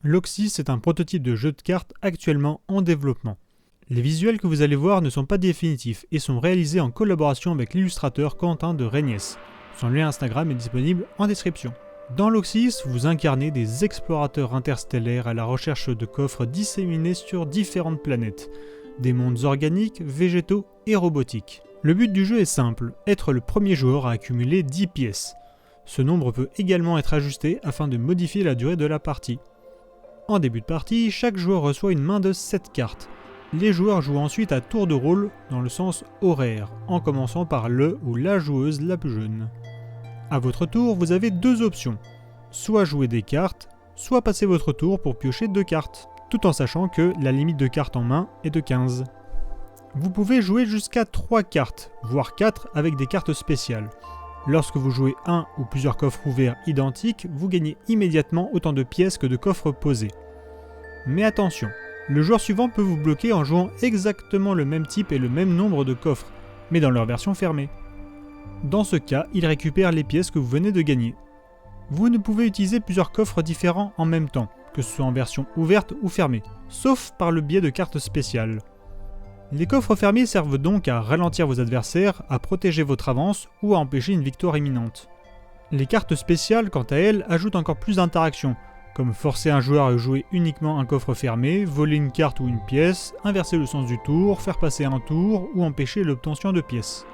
L'Oxys est un prototype de jeu de cartes actuellement en développement. Les visuels que vous allez voir ne sont pas définitifs et sont réalisés en collaboration avec l'illustrateur Quentin de Régniès. Son lien Instagram est disponible en description. Dans l'Oxys, vous incarnez des explorateurs interstellaires à la recherche de coffres disséminés sur différentes planètes, des mondes organiques, végétaux et robotiques. Le but du jeu est simple, être le premier joueur à accumuler 10 pièces. Ce nombre peut également être ajusté afin de modifier la durée de la partie. En début de partie, chaque joueur reçoit une main de 7 cartes. Les joueurs jouent ensuite à tour de rôle dans le sens horaire, en commençant par le ou la joueuse la plus jeune. A votre tour, vous avez deux options, soit jouer des cartes, soit passer votre tour pour piocher 2 cartes, tout en sachant que la limite de cartes en main est de 15. Vous pouvez jouer jusqu'à 3 cartes, voire 4 avec des cartes spéciales. Lorsque vous jouez un ou plusieurs coffres ouverts identiques, vous gagnez immédiatement autant de pièces que de coffres posés. Mais attention, le joueur suivant peut vous bloquer en jouant exactement le même type et le même nombre de coffres, mais dans leur version fermée. Dans ce cas, il récupère les pièces que vous venez de gagner. Vous ne pouvez utiliser plusieurs coffres différents en même temps, que ce soit en version ouverte ou fermée, sauf par le biais de cartes spéciales. Les coffres fermés servent donc à ralentir vos adversaires, à protéger votre avance ou à empêcher une victoire imminente. Les cartes spéciales, quant à elles, ajoutent encore plus d'interactions, comme forcer un joueur à jouer uniquement un coffre fermé, voler une carte ou une pièce, inverser le sens du tour, faire passer un tour ou empêcher l'obtention de pièces.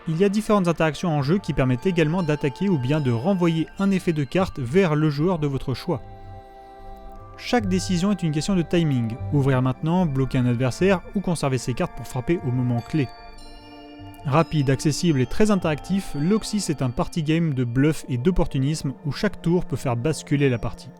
Il y a différentes interactions en jeu qui permettent également d'attaquer ou bien de renvoyer un effet de carte vers le joueur de votre choix. Chaque décision est une question de timing, ouvrir maintenant, bloquer un adversaire ou conserver ses cartes pour frapper au moment clé. Rapide, accessible et très interactif, l'Oxys est un party game de bluff et d'opportunisme où chaque tour peut faire basculer la partie.